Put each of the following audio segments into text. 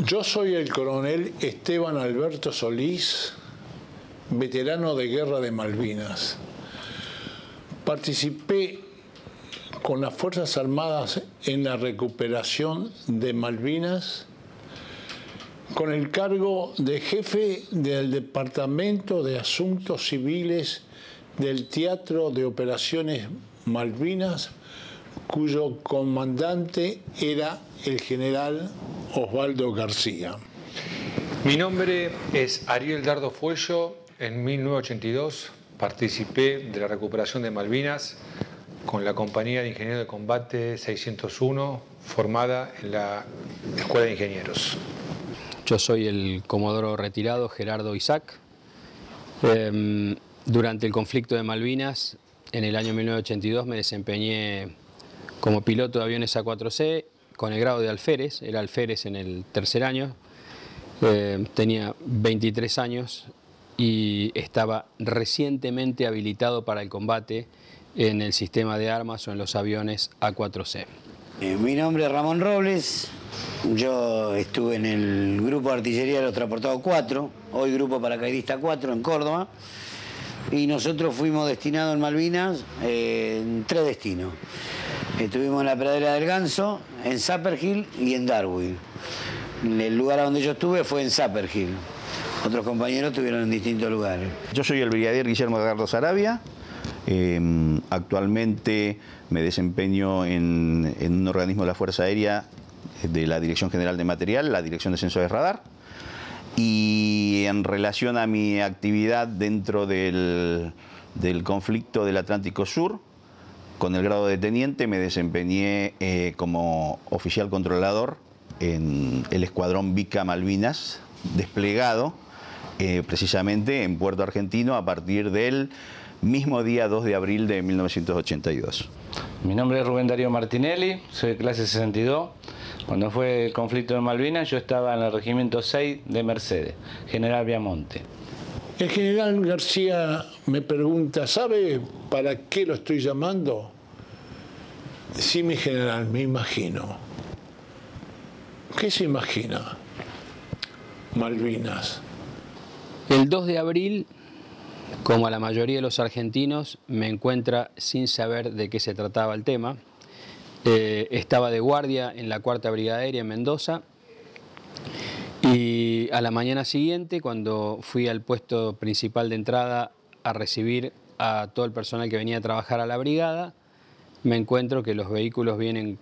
Yo soy el coronel Esteban Alberto Solís, veterano de Guerra de Malvinas. Participé con las Fuerzas Armadas en la recuperación de Malvinas con el cargo de jefe del Departamento de Asuntos Civiles del Teatro de Operaciones Malvinas, cuyo comandante era el general Osvaldo García. Mi nombre es Ariel Dardo Fuello. En 1982 participé de la recuperación de Malvinas con la Compañía de Ingenieros de Combate 601, formada en la Escuela de Ingenieros. Yo soy el comodoro retirado Gerardo Isaac. Durante el conflicto de Malvinas, en el año 1982, me desempeñé como piloto de aviones A4C con el grado de alférez. Era alférez en el tercer año. Tenía 23 años y estaba recientemente habilitado para el combate en el sistema de armas o en los aviones A4C. Mi nombre es Ramón Robles. Yo estuve en el Grupo de Artillería de los Transportados 4, hoy Grupo Paracaidista 4 en Córdoba, y nosotros fuimos destinados en Malvinas en 3 destinos. Estuvimos en la Pradera del Ganso, en Sapperhill y en Darwin. El lugar a donde yo estuve fue en Sapperhill. Otros compañeros estuvieron en distintos lugares. Yo soy el brigadier Guillermo Edgardo Sarabia. Actualmente me desempeño en un organismo de la Fuerza Aérea de la Dirección General de Material, la Dirección de Sensores Radar. Y en relación a mi actividad dentro del conflicto del Atlántico Sur, con el grado de teniente me desempeñé como oficial controlador en el Escuadrón Vica Malvinas, desplegado precisamente en Puerto Argentino a partir del mismo día 2 de abril de 1982. Mi nombre es Rubén Darío Martinelli, soy de clase 62. Cuando fue el conflicto de Malvinas, yo estaba en el regimiento 6 de Mercedes, General Viamonte. El general García me pregunta, ¿sabe para qué lo estoy llamando? Sí, mi general, me imagino. ¿Qué se imagina? Malvinas. El 2 de abril, como a la mayoría de los argentinos, me encuentra sin saber de qué se trataba el tema. Estaba de guardia en la 4ª Brigada Aérea en Mendoza y a la mañana siguiente, cuando fui al puesto principal de entrada a recibir a todo el personal que venía a trabajar a la brigada, me encuentro que los vehículos vienen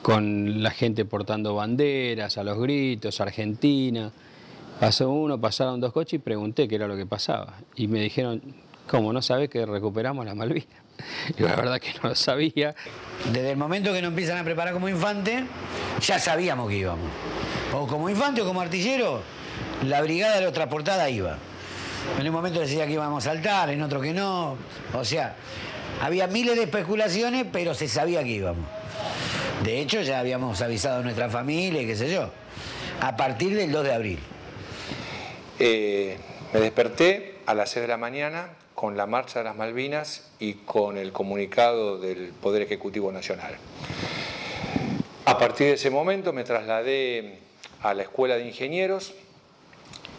con la gente portando banderas, a los gritos, Argentina. Pasó uno, pasaron 2 coches y pregunté qué era lo que pasaba. Y me dijeron, ¿cómo no sabes que recuperamos las Malvinas? Y la verdad que no lo sabía. Desde el momento que nos empiezan a preparar como infante, ya sabíamos que íbamos. O como infante o como artillero, la brigada de los transportadas iba. En un momento decía que íbamos a saltar, en otro que no. O sea, había miles de especulaciones, pero se sabía que íbamos. De hecho, ya habíamos avisado a nuestra familia y qué sé yo, a partir del 2 de abril. Me desperté a las 6 de la mañana con la marcha de las Malvinas y con el comunicado del Poder Ejecutivo Nacional. A partir de ese momento me trasladé a la Escuela de Ingenieros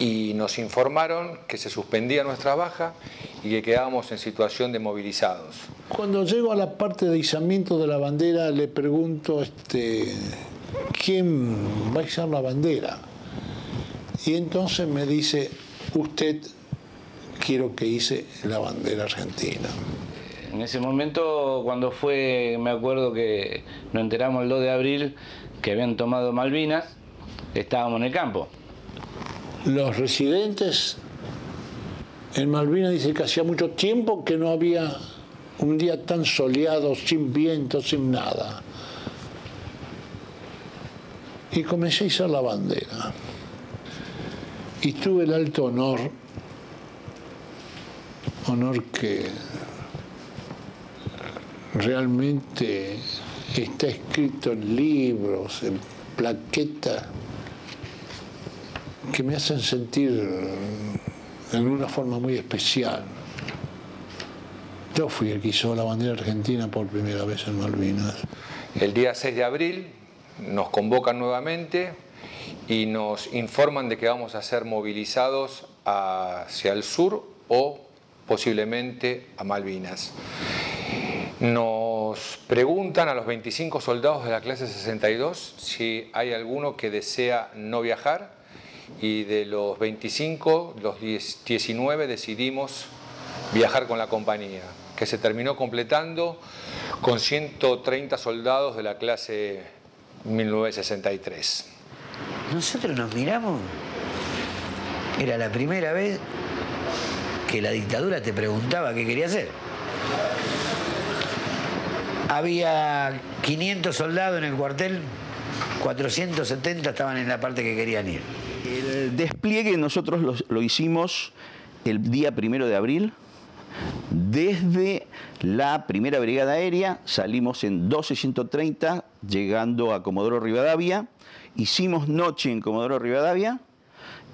y nos informaron que se suspendía nuestra baja y que quedábamos en situación de movilizados. Cuando llego a la parte de izamiento de la bandera, le pregunto, ¿quién va a izar la bandera? Y entonces me dice, usted, quiero que hice la bandera argentina. En ese momento, cuando fue, me acuerdo que nos enteramos el 2 de abril que habían tomado Malvinas, estábamos en el campo. Los residentes en Malvinas dicen que hacía mucho tiempo que no había un día tan soleado, sin viento, sin nada. Y comencé a izar la bandera. Y tuve el alto honor que realmente está escrito en libros, en plaquetas, que me hacen sentir en una forma muy especial. Yo fui el que hizo la bandera argentina por primera vez en Malvinas. El día 6 de abril nos convocan nuevamente y nos informan de que vamos a ser movilizados hacia el sur o posiblemente a Malvinas. Nos preguntan a los 25 soldados de la clase 62 si hay alguno que desea no viajar, y de los 25, los 19 decidimos viajar con la compañía, que se terminó completando con 130 soldados de la clase 1963. Nosotros nos miramos, era la primera vez que la dictadura te preguntaba qué quería hacer. Había 500 soldados en el cuartel, 470 estaban en la parte que querían ir. El despliegue nosotros lo hicimos el día 1 de abril. Desde la primera brigada aérea salimos en 12:130, llegando a Comodoro Rivadavia. Hicimos noche en Comodoro Rivadavia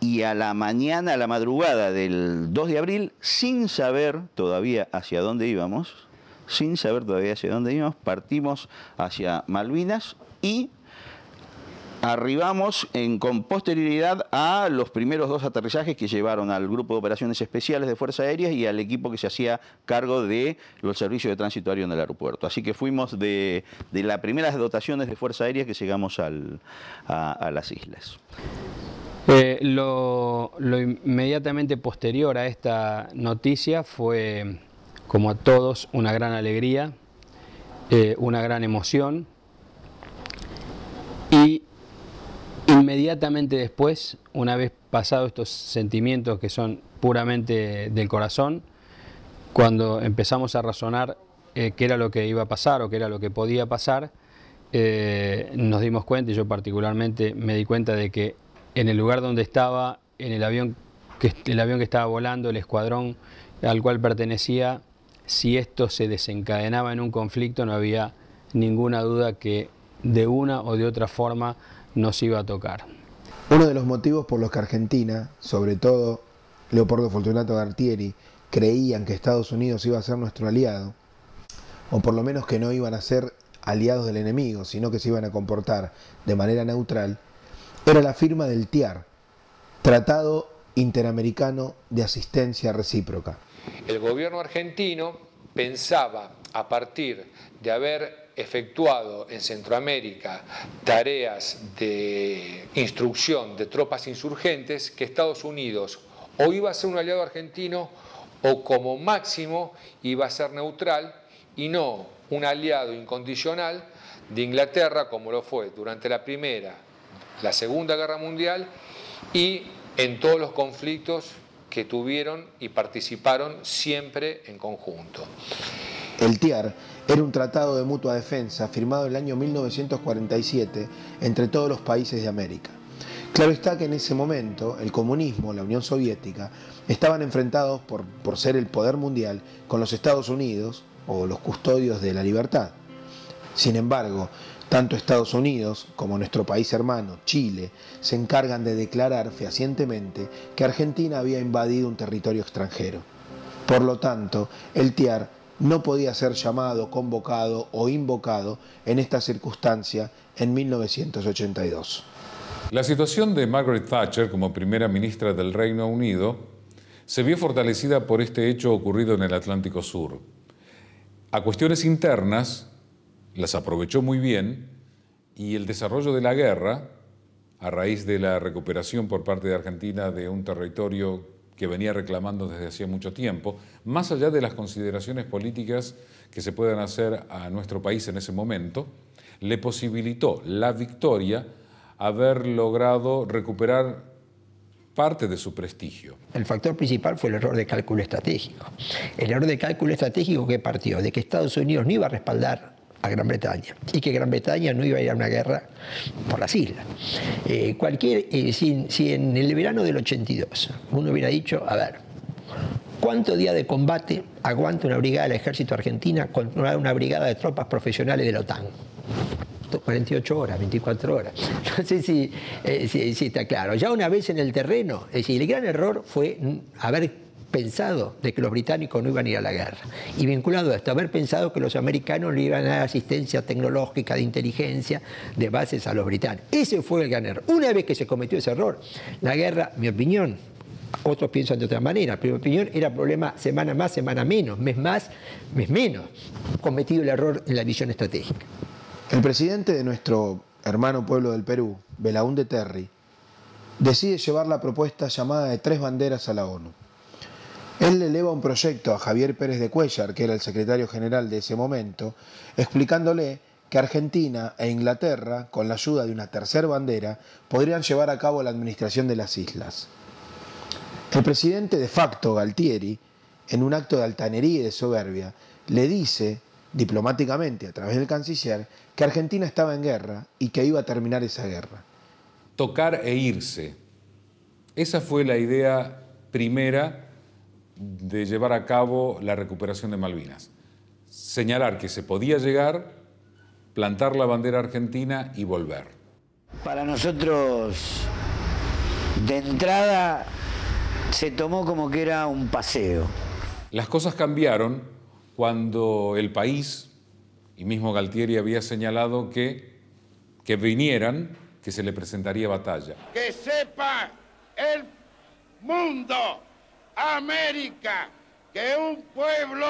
y a la mañana, a la madrugada del 2 de abril, sin saber todavía hacia dónde íbamos, partimos hacia Malvinas y arribamos con posterioridad a los primeros 2 aterrizajes que llevaron al Grupo de Operaciones Especiales de Fuerzas Aéreas y al equipo que se hacía cargo de los servicios de tránsito aéreo en el aeropuerto. Así que fuimos de las primeras dotaciones de Fuerza Aérea que llegamos a las islas. Lo inmediatamente posterior a esta noticia fue, como a todos, una gran alegría, una gran emoción, y inmediatamente después, una vez pasados estos sentimientos que son puramente del corazón, cuando empezamos a razonar qué era lo que iba a pasar o qué era lo que podía pasar, nos dimos cuenta, y yo particularmente me di cuenta de que en el lugar donde estaba, en el avión que estaba volando, el escuadrón al cual pertenecía, si esto se desencadenaba en un conflicto, no había ninguna duda que de una o de otra forma nos iba a tocar. Uno de los motivos por los que Argentina, sobre todo Leopoldo Fortunato Galtieri, creían que Estados Unidos iba a ser nuestro aliado, o por lo menos que no iban a ser aliados del enemigo, sino que se iban a comportar de manera neutral, era la firma del TIAR, Tratado Interamericano de Asistencia Recíproca. El gobierno argentino pensaba, a partir de haber efectuado en Centroamérica tareas de instrucción de tropas insurgentes, que Estados Unidos o iba a ser un aliado argentino o como máximo iba a ser neutral y no un aliado incondicional de Inglaterra, como lo fue durante la Primera, la Segunda Guerra Mundial y en todos los conflictos que tuvieron y participaron siempre en conjunto. El TIAR era un tratado de mutua defensa firmado en el año 1947 entre todos los países de América. Claro está que en ese momento el comunismo, la Unión Soviética, estaban enfrentados por ser el poder mundial con los Estados Unidos o los custodios de la libertad. Sin embargo, tanto Estados Unidos como nuestro país hermano, Chile, se encargan de declarar fehacientemente que Argentina había invadido un territorio extranjero. Por lo tanto, el TIAR no podía ser llamado, convocado o invocado en esta circunstancia en 1982. La situación de Margaret Thatcher como primera ministra del Reino Unido se vio fortalecida por este hecho ocurrido en el Atlántico Sur. A cuestiones internas las aprovechó muy bien y el desarrollo de la guerra, a raíz de la recuperación por parte de Argentina de un territorio que venía reclamando desde hacía mucho tiempo, más allá de las consideraciones políticas que se puedan hacer a nuestro país en ese momento, le posibilitó la victoria haber logrado recuperar parte de su prestigio. El factor principal fue el error de cálculo estratégico. El error de cálculo estratégico que partió de que Estados Unidos no iba a respaldar a Gran Bretaña y que Gran Bretaña no iba a ir a una guerra por las islas. Si en el verano del 82 uno hubiera dicho, a ver, ¿cuántos días de combate aguanta una brigada del ejército argentina contra una brigada de tropas profesionales de la OTAN? 48 horas, 24 horas. No sé si está claro. Ya una vez en el terreno, es decir, el gran error fue haber pensado de que los británicos no iban a ir a la guerra. Y vinculado a esto, haber pensado que los americanos le iban a dar asistencia tecnológica, de inteligencia, de bases a los británicos. Ese fue el gran error. Una vez que se cometió ese error, la guerra, mi opinión, otros piensan de otra manera, pero mi opinión era problema semana más, semana menos, mes más, mes menos. Cometido el error en la visión estratégica. El presidente de nuestro hermano pueblo del Perú, Belaúnde Terry, decide llevar la propuesta llamada de 3 banderas a la ONU. Él le eleva un proyecto a Javier Pérez de Cuéllar, que era el secretario general de ese momento, explicándole que Argentina e Inglaterra, con la ayuda de una tercera bandera, podrían llevar a cabo la administración de las islas. El presidente de facto, Galtieri, en un acto de altanería y de soberbia, le dice, diplomáticamente a través del canciller, que Argentina estaba en guerra y que iba a terminar esa guerra. Tocar e irse. Esa fue la idea primera de llevar a cabo la recuperación de Malvinas. Señalar que se podía llegar, plantar la bandera argentina y volver. Para nosotros, de entrada, se tomó como que era un paseo. Las cosas cambiaron cuando el país, y mismo Galtieri había señalado que vinieran, que se le presentaría batalla. Que sepa el mundo, América, que un pueblo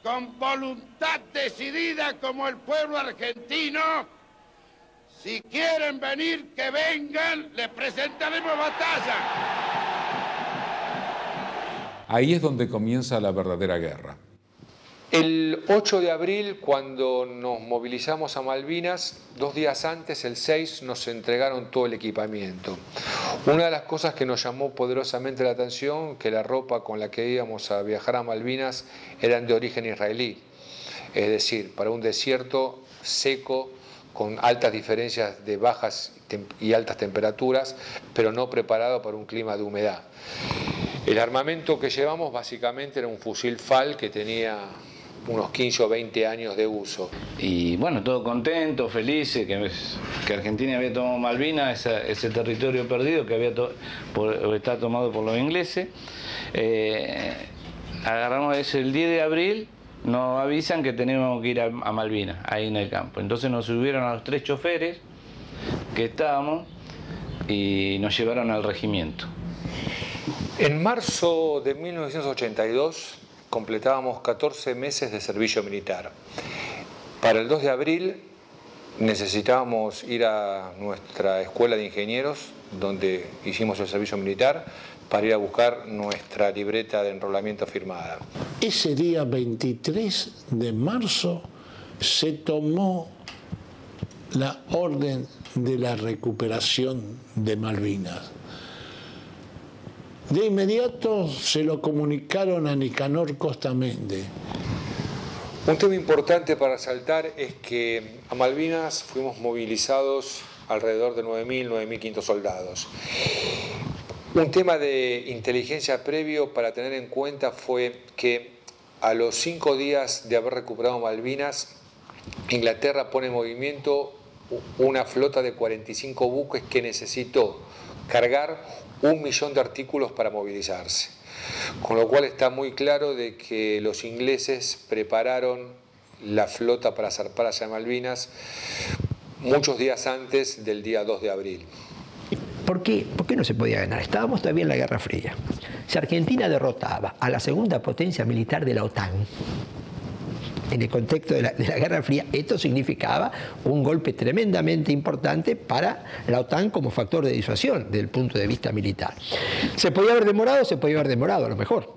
con voluntad decidida como el pueblo argentino, si quieren venir, que vengan, les presentaremos batalla. Ahí es donde comienza la verdadera guerra. El 8 de abril, cuando nos movilizamos a Malvinas, 2 días antes, el 6, nos entregaron todo el equipamiento. Una de las cosas que nos llamó poderosamente la atención, que la ropa con la que íbamos a viajar a Malvinas eran de origen israelí. Es decir, para un desierto seco, con altas diferencias de bajas y altas temperaturas, pero no preparado para un clima de humedad. El armamento que llevamos básicamente era un fusil FAL que tenía unos 15 o 20 años de uso. Y bueno, todos contentos, felices, que Argentina había tomado Malvinas, ese territorio perdido que está tomado por los ingleses. Agarramos eso el 10 de abril, nos avisan que tenemos que ir a Malvinas, ahí en el campo. Entonces nos subieron a los 3 choferes que estábamos y nos llevaron al regimiento. En marzo de 1982 completábamos 14 meses de servicio militar. Para el 2 de abril necesitábamos ir a nuestra escuela de ingenieros, donde hicimos el servicio militar, para ir a buscar nuestra libreta de enrolamiento firmada. Ese día 23 de marzo se tomó la orden de la recuperación de Malvinas. De inmediato se lo comunicaron a Nicanor Costamendi. Un tema importante para resaltar es que a Malvinas fuimos movilizados alrededor de 9.000, 9.500 soldados. Un tema de inteligencia previo para tener en cuenta fue que a los 5 días de haber recuperado Malvinas, Inglaterra pone en movimiento una flota de 45 buques que necesitó cargar 1 millón de artículos para movilizarse. Con lo cual está muy claro de que los ingleses prepararon la flota para zarpar hacia Malvinas muchos días antes del día 2 de abril. ¿Por qué? ¿Por qué no se podía ganar? Estábamos todavía en la Guerra Fría. Si Argentina derrotaba a la segunda potencia militar de la OTAN, en el contexto de la Guerra Fría, esto significaba un golpe tremendamente importante para la OTAN como factor de disuasión desde el punto de vista militar. ¿Se podía haber demorado a lo mejor,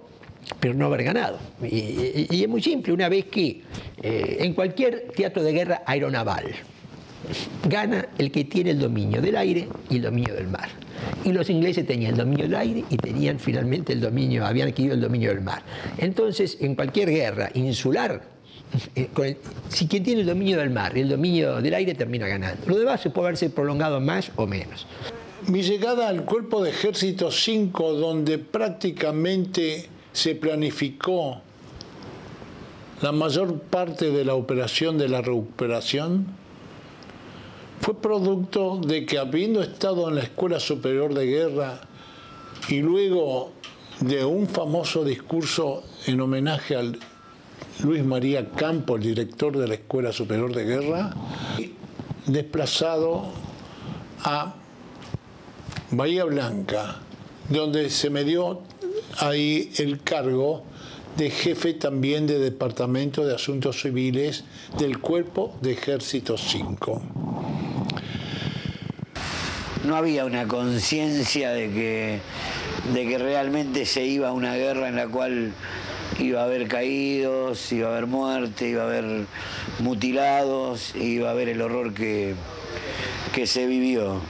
pero no haber ganado. Y es muy simple, una vez que en cualquier teatro de guerra aeronaval gana el que tiene el dominio del aire y el dominio del mar. Y los ingleses tenían el dominio del aire y tenían finalmente habían adquirido el dominio del mar. Entonces, en cualquier guerra insular, si quien tiene el dominio del mar y el dominio del aire termina ganando. Lo demás se puede haberse prolongado más o menos. Mi llegada al Cuerpo de Ejército 5, donde prácticamente se planificó la mayor parte de la operación de la recuperación, fue producto de que, habiendo estado en la Escuela Superior de Guerra y luego de un famoso discurso en homenaje al Luis María Campo, el director de la Escuela Superior de Guerra, desplazado a Bahía Blanca, donde se me dio ahí el cargo de jefe también de Departamento de Asuntos Civiles del Cuerpo de Ejército 5. No había una conciencia de que realmente se iba a una guerra en la cual iba a haber caídos, iba a haber muerte, iba a haber mutilados, iba a haber el horror que se vivió.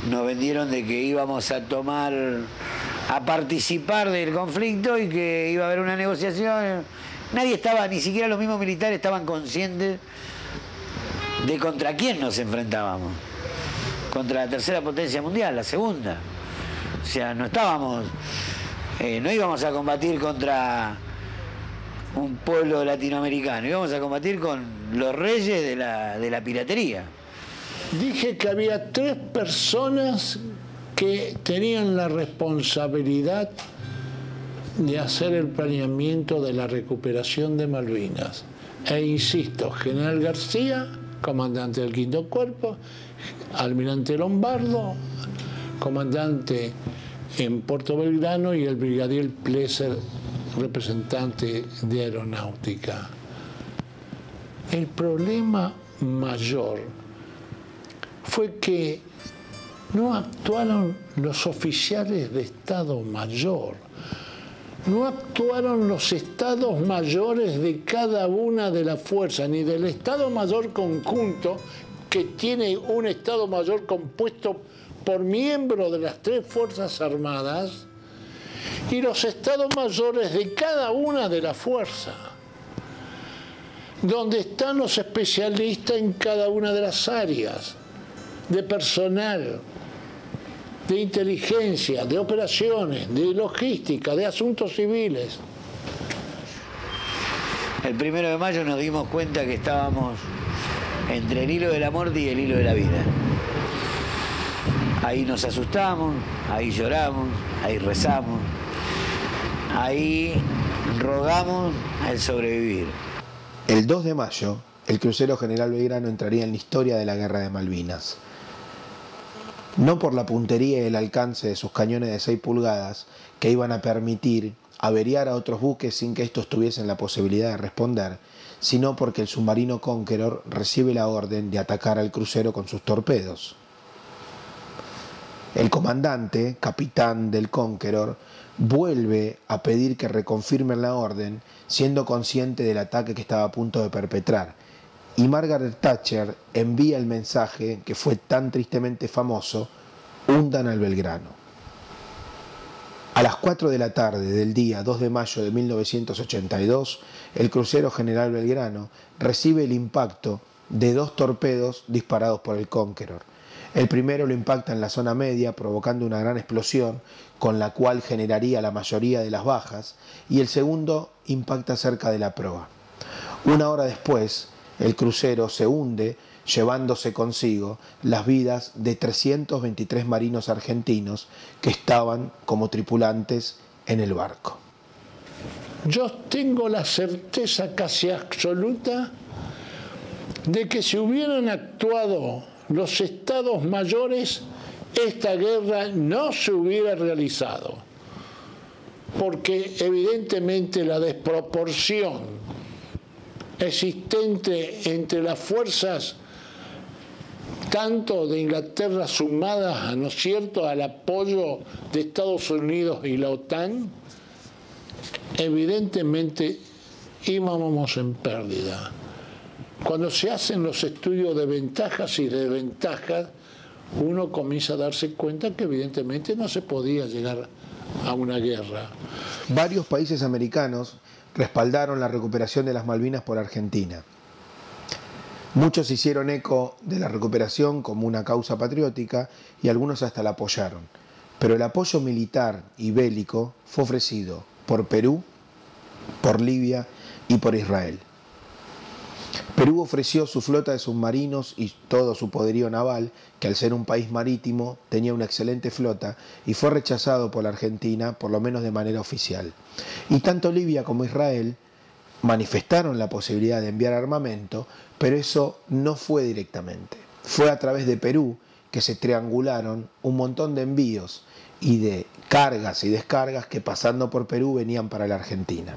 Nos vendieron de que íbamos a participar del conflicto y que iba a haber una negociación. Nadie estaba, ni siquiera los mismos militares estaban conscientes de contra quién nos enfrentábamos. Contra la tercera potencia mundial, la segunda. O sea, no estábamos, no íbamos a combatir contra un pueblo latinoamericano, íbamos a combatir con los reyes de la piratería. Dije que había 3 personas que tenían la responsabilidad de hacer el planeamiento de la recuperación de Malvinas. E insisto, General García, comandante del 5º Cuerpo, Almirante Lombardo, comandante en Puerto Belgrano, y el brigadier Pleser, representante de Aeronáutica. El problema mayor fue que no actuaron los oficiales de Estado Mayor, no actuaron los estados mayores de cada una de las fuerzas, ni del Estado Mayor conjunto, que tiene un Estado Mayor compuesto por miembros de las 3 Fuerzas Armadas, y los estados mayores de cada una de las fuerzas, donde están los especialistas en cada una de las áreas, de personal, de inteligencia, de operaciones, de logística, de asuntos civiles. El 1 de mayo nos dimos cuenta que estábamos entre el hilo de la muerte y el hilo de la vida. Ahí nos asustamos, ahí lloramos, ahí rezamos, ahí rogamos al sobrevivir. El 2 de mayo, el crucero General Belgrano entraría en la historia de la Guerra de Malvinas. No por la puntería y el alcance de sus cañones de 6 pulgadas, que iban a permitir averiar a otros buques sin que estos tuviesen la posibilidad de responder, sino porque el submarino Conqueror recibe la orden de atacar al crucero con sus torpedos. El comandante, capitán del Conqueror, vuelve a pedir que reconfirmen la orden, siendo consciente del ataque que estaba a punto de perpetrar. Y Margaret Thatcher envía el mensaje que fue tan tristemente famoso: hundan al Belgrano. A las 4 de la tarde del día 2 de mayo de 1982, el crucero General Belgrano recibe el impacto de 2 torpedos disparados por el Conqueror. El primero lo impacta en la zona media, provocando una gran explosión, con la cual generaría la mayoría de las bajas, y el segundo impacta cerca de la proa. Una hora después, el crucero se hunde, llevándose consigo las vidas de 323 marinos argentinos que estaban como tripulantes en el barco. Yo tengo la certeza casi absoluta de que si hubieran actuado los estados mayores, esta guerra no se hubiera realizado, porque evidentemente la desproporción existente entre las fuerzas tanto de Inglaterra sumadas, ¿no es cierto?, al apoyo de Estados Unidos y la OTAN, evidentemente íbamos en pérdida. Cuando se hacen los estudios de ventajas y desventajas, uno comienza a darse cuenta que evidentemente no se podía llegar a una guerra. Varios países americanos respaldaron la recuperación de las Malvinas por Argentina. Muchos hicieron eco de la recuperación como una causa patriótica y algunos hasta la apoyaron. Pero el apoyo militar y bélico fue ofrecido por Perú, por Libia y por Israel. Perú ofreció su flota de submarinos y todo su poderío naval, que al ser un país marítimo tenía una excelente flota, y fue rechazado por la Argentina, por lo menos de manera oficial. Y tanto Libia como Israel manifestaron la posibilidad de enviar armamento, pero eso no fue directamente. Fue a través de Perú que se triangularon un montón de envíos y de cargas y descargas que pasando por Perú venían para la Argentina.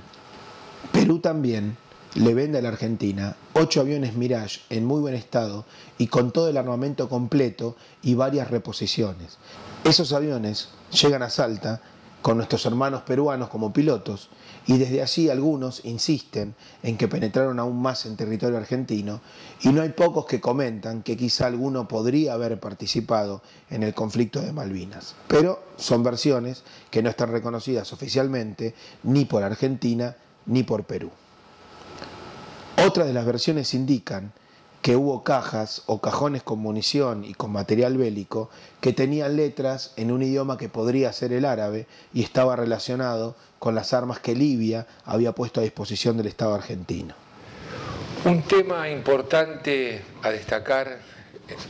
Perú también le vende a la Argentina 8 aviones Mirage en muy buen estado y con todo el armamento completo y varias reposiciones. Esos aviones llegan a Salta con nuestros hermanos peruanos como pilotos y desde allí algunos insisten en que penetraron aún más en territorio argentino y no hay pocos que comentan que quizá alguno podría haber participado en el conflicto de Malvinas. Pero son versiones que no están reconocidas oficialmente ni por Argentina ni por Perú. Otras de las versiones indican que hubo cajas o cajones con munición y con material bélico que tenían letras en un idioma que podría ser el árabe y estaba relacionado con las armas que Libia había puesto a disposición del Estado argentino. Un tema importante a destacar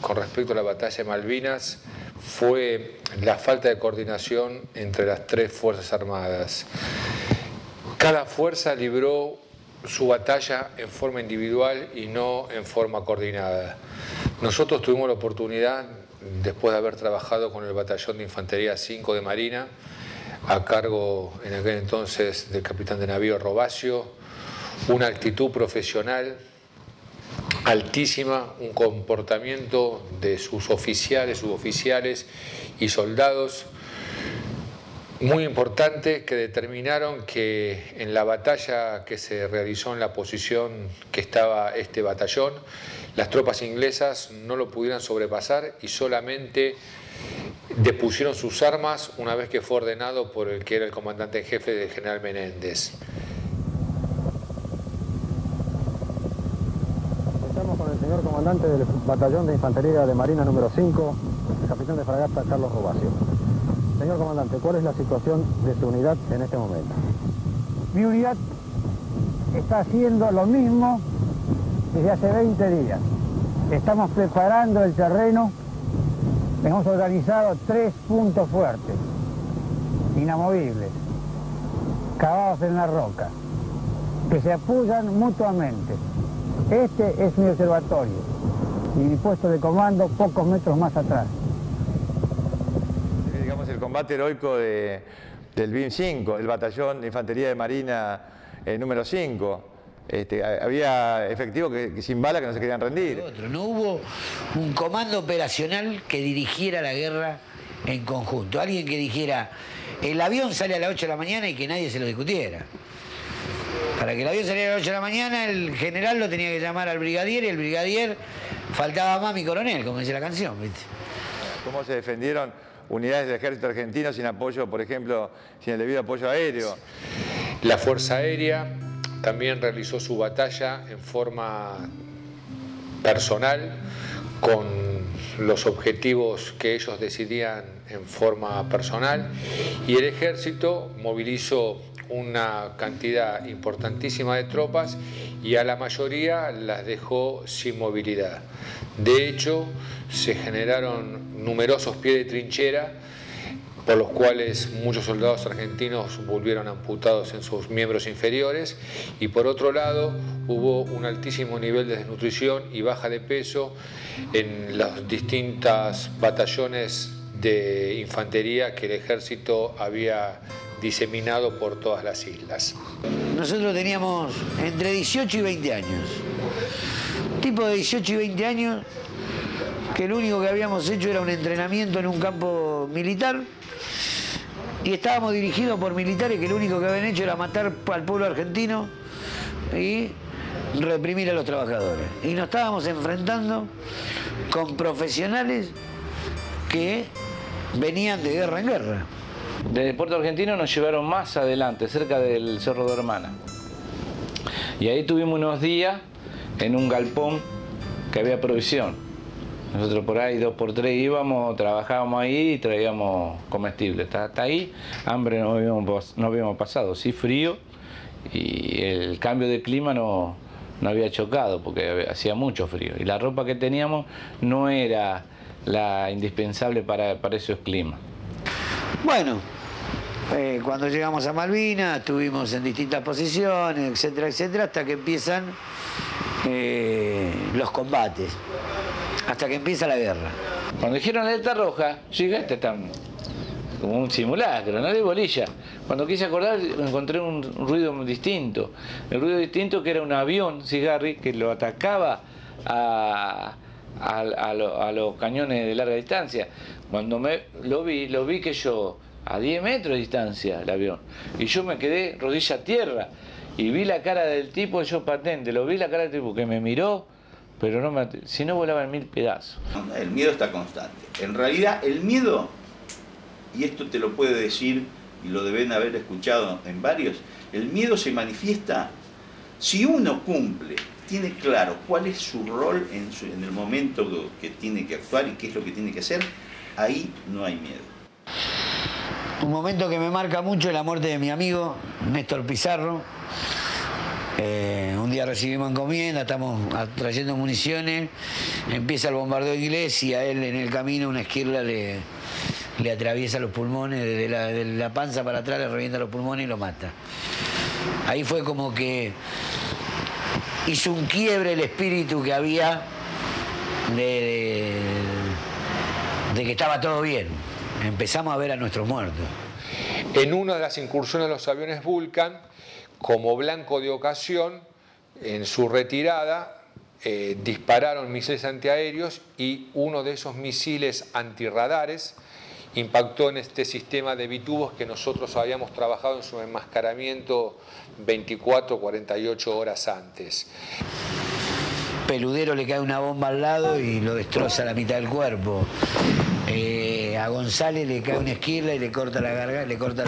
con respecto a la batalla de Malvinas fue la falta de coordinación entre las tres Fuerzas Armadas. Cada fuerza libró su batalla en forma individual y no en forma coordinada. Nosotros tuvimos la oportunidad, después de haber trabajado con el Batallón de Infantería 5 de Marina, a cargo en aquel entonces del capitán de navío Robacio, una actitud profesional altísima, un comportamiento de sus oficiales, suboficiales y soldados muy importante, que determinaron que en la batalla que se realizó en la posición que estaba este batallón, las tropas inglesas no lo pudieran sobrepasar y solamente depusieron sus armas una vez que fue ordenado por el que era el comandante en jefe del general Menéndez. Estamos con el señor comandante del Batallón de Infantería de Marina número 5, el capitán de fragata Carlos Robacio. Señor comandante, ¿cuál es la situación de su unidad en este momento? Mi unidad está haciendo lo mismo desde hace 20 días. Estamos preparando el terreno. Hemos organizado 3 puntos fuertes, inamovibles, cavados en la roca, que se apoyan mutuamente. Este es mi observatorio y mi puesto de comando pocos metros más atrás. El combate heroico del BIM 5, el Batallón de Infantería de Marina número 5. Había efectivos que sin bala que no se querían rendir. No hubo un comando operacional que dirigiera la guerra en conjunto. Alguien que dijera, el avión sale a las 8 de la mañana y que nadie se lo discutiera. Para que el avión saliera a las 8 de la mañana, el general lo tenía que llamar al brigadier y el brigadier faltaba más mi coronel, como dice la canción, ¿viste? ¿Cómo se defendieron unidades del ejército argentino sin apoyo, por ejemplo, sin el debido apoyo aéreo? La Fuerza Aérea también realizó su batalla en forma personal, con los objetivos que ellos decidían en forma personal, y el ejército movilizó una cantidad importantísima de tropas y a la mayoría las dejó sin movilidad. De hecho, se generaron numerosos pies de trinchera por los cuales muchos soldados argentinos volvieron amputados en sus miembros inferiores, y por otro lado hubo un altísimo nivel de desnutrición y baja de peso en las distintas batallones de infantería que el ejército había diseminado por todas las islas. Nosotros teníamos entre 18 y 20 años. Tipo de 18 y 20 años que lo único que habíamos hecho era un entrenamiento en un campo militar y estábamos dirigidos por militares que lo único que habían hecho era matar al pueblo argentino y reprimir a los trabajadores. Y nos estábamos enfrentando con profesionales que venían de guerra en guerra. Desde Puerto Argentino nos llevaron más adelante, cerca del Cerro de Hermana. Y ahí tuvimos unos días en un galpón que había provisión. Nosotros por ahí 2x3 íbamos, trabajábamos ahí y traíamos comestibles. Hasta ahí hambre no habíamos pasado, sí frío, y el cambio de clima nos no había chocado porque hacía mucho frío. Y la ropa que teníamos no era la indispensable para esos climas. Bueno, cuando llegamos a Malvinas, estuvimos en distintas posiciones, etcétera, etcétera, hasta que empiezan los combates, hasta que empieza la guerra. Cuando dijeron alerta roja, yo dije, este está como un simulacro, no de bolilla. Cuando quise acordar, encontré un ruido distinto. El ruido distinto que era un avión Cigarri que lo atacaba a los cañones de larga distancia. Cuando lo vi que yo, a 10 metros de distancia el avión, y yo me quedé rodilla a tierra, y vi la cara del tipo, yo patente, lo vi la cara del tipo que me miró, pero no si no volaba en 1000 pedazos. El miedo está constante. En realidad el miedo, y esto te lo puede decir, y lo deben haber escuchado en varios, el miedo se manifiesta si uno cumple, tiene claro cuál es su rol en el momento que tiene que actuar y qué es lo que tiene que hacer, ahí no hay miedo. Un momento que me marca mucho es la muerte de mi amigo Néstor Pizarro. Un día recibimos encomienda, estamos trayendo municiones, empieza el bombardeo inglés y a él en el camino una esquirla le atraviesa los pulmones, desde la panza para atrás le revienta los pulmones y lo mata. Ahí fue como que hizo un quiebre el espíritu que había de que estaba todo bien. Empezamos a ver a nuestros muertos. En una de las incursiones de los aviones Vulcan, como blanco de ocasión, en su retirada, dispararon misiles antiaéreos y uno de esos misiles antirradares impactó en este sistema de bitubos que nosotros habíamos trabajado en su enmascaramiento 24 o 48 horas antes. Peludero le cae una bomba al lado y lo destroza la mitad del cuerpo. A González le cae una esquirla y le corta la garganta, le corta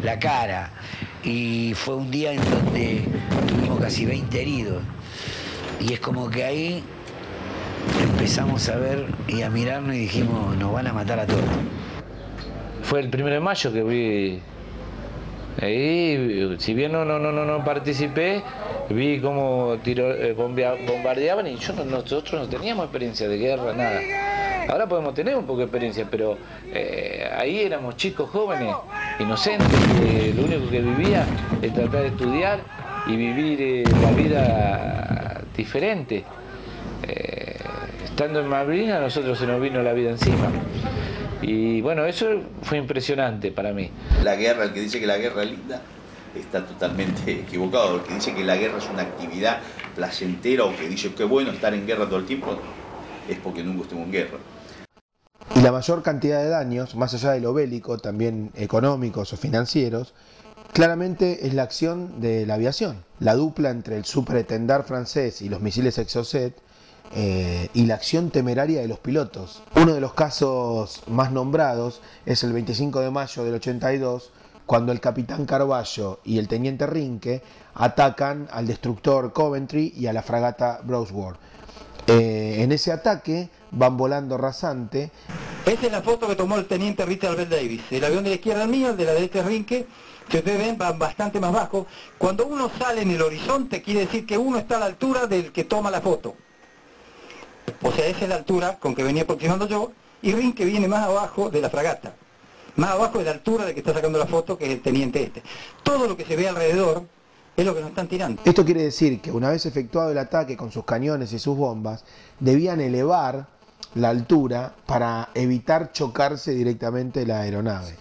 la cara. Y fue un día en donde tuvimos casi 20 heridos. Y es como que ahí empezamos a ver y a mirarnos y dijimos, nos van a matar a todos. Fue el 1 de mayo que vi. Ahí, si bien no participé, vi cómo bombardeaban y nosotros no teníamos experiencia de guerra, nada. Ahora podemos tener un poco de experiencia, pero ahí éramos chicos jóvenes, inocentes, que lo único que vivía es tratar de estudiar y vivir la vida diferente. Estando en Malvinas, a nosotros se nos vino la vida encima. Y bueno, eso fue impresionante para mí. La guerra, el que dice que la guerra es linda, está totalmente equivocado. El que dice que la guerra es una actividad placentera o que dice que es bueno estar en guerra todo el tiempo, es porque nunca estuvo en guerra. Y la mayor cantidad de daños, más allá de lo bélico, también económicos o financieros, claramente es la acción de la aviación. La dupla entre el Super-Étendard francés y los misiles Exocet, y la acción temeraria de los pilotos. Uno de los casos más nombrados es el 25 de mayo del 82, cuando el capitán Carballo y el teniente Rinke atacan al destructor Coventry y a la fragata Brownsworth. En ese ataque van volando rasante. Esa es la foto que tomó el teniente Richard Bell Davis. El avión de la izquierda es mío, el de la derecha es Rinke. Si ustedes ven, van bastante más bajo. Cuando uno sale en el horizonte, quiere decir que uno está a la altura del que toma la foto. O sea, esa es la altura con que venía aproximando yo, y Rinke viene más abajo de la fragata. Más abajo de la altura del que está sacando la foto, que es el teniente este. Todo lo que se ve alrededor es lo que nos están tirando. Esto quiere decir que una vez efectuado el ataque con sus cañones y sus bombas, debían elevar la altura para evitar chocarse directamente la aeronave.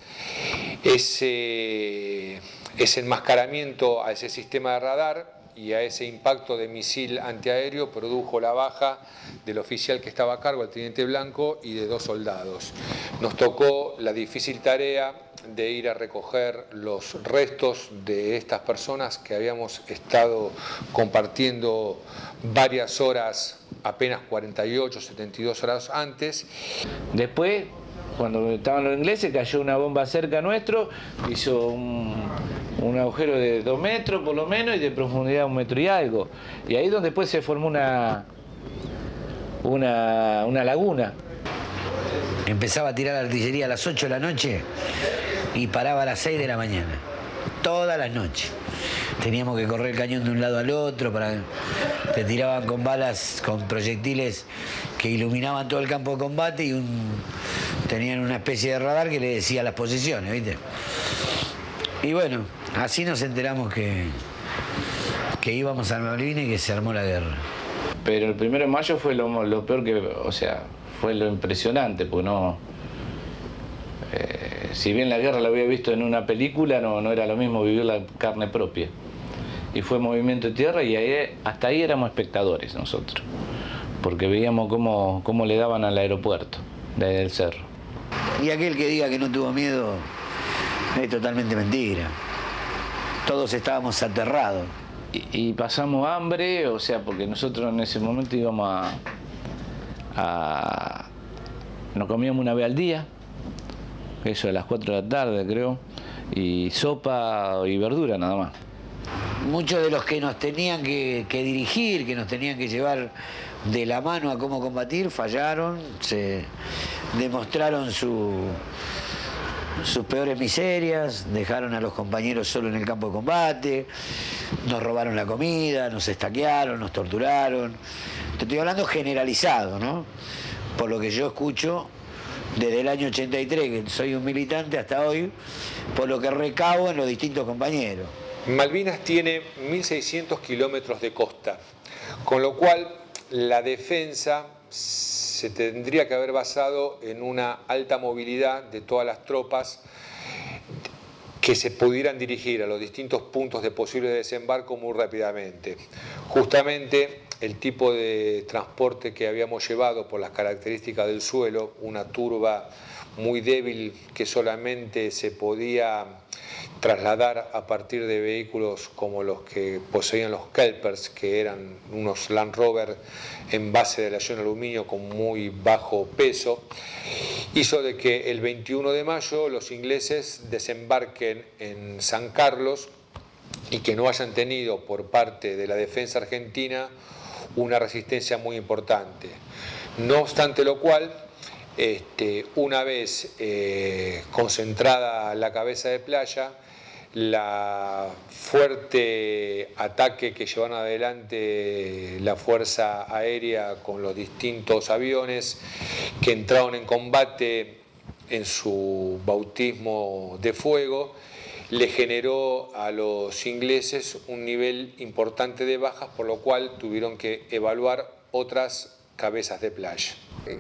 Ese enmascaramiento a ese sistema de radar y a ese impacto de misil antiaéreo produjo la baja del oficial que estaba a cargo, el teniente Blanco, y de 2 soldados. Nos tocó la difícil tarea de ir a recoger los restos de estas personas que habíamos estado compartiendo varias horas, apenas 48, 72 horas antes. Después, cuando estaban los ingleses, cayó una bomba cerca nuestro, hizo un agujero de 2 metros por lo menos y de profundidad 1 metro y algo. Y ahí donde después se formó una laguna. Empezaba a tirar la artillería a las 8 de la noche y paraba a las 6 de la mañana. Todas las noches. teníamos que correr el cañón de un lado al otro, te tiraban con balas, con proyectiles que iluminaban todo el campo de combate y tenían una especie de radar que le decía las posiciones, ¿viste? Y bueno, así nos enteramos que íbamos a Malvinas y que se armó la guerra. Pero el 1 de mayo fue lo peor que, o sea, fue lo impresionante, porque no... si bien la guerra la había visto en una película, no era lo mismo vivir la carne propia. Y fue movimiento de tierra y hasta ahí éramos espectadores nosotros, porque veíamos cómo le daban al aeropuerto desde el cerro. Y aquel que diga que no tuvo miedo es totalmente mentira. Todos estábamos aterrados. Y pasamos hambre, o sea, porque nosotros en ese momento íbamos nos comíamos una vez al día, eso a las 4 de la tarde creo, y sopa y verdura nada más. Muchos de los que nos tenían que dirigir, que nos tenían que llevar de la mano a cómo combatir, fallaron, se demostraron sus peores miserias, dejaron a los compañeros solo en el campo de combate, nos robaron la comida, nos estaquearon, nos torturaron. Te estoy hablando generalizado, ¿no? Por lo que yo escucho desde el año 83, que soy un militante, hasta hoy, por lo que recabo en los distintos compañeros. Malvinas tiene 1.600 kilómetros de costa, con lo cual la defensa se tendría que haber basado en una alta movilidad de todas las tropas que se pudieran dirigir a los distintos puntos de posible desembarco muy rápidamente. Justamente el tipo de transporte que habíamos llevado por las características del suelo, una turba muy débil que solamente se podía trasladar a partir de vehículos como los que poseían los Kelpers, que eran unos Land Rover en base de aleación aluminio con muy bajo peso, hizo de que el 21 de mayo los ingleses desembarquen en San Carlos y que no hayan tenido por parte de la defensa argentina una resistencia muy importante. No obstante lo cual, una vez concentrada la cabeza de playa, la fuerte ataque que llevaron adelante la Fuerza Aérea con los distintos aviones que entraron en combate en su bautismo de fuego, le generó a los ingleses un nivel importante de bajas, por lo cual tuvieron que evaluar otras cabezas de playa.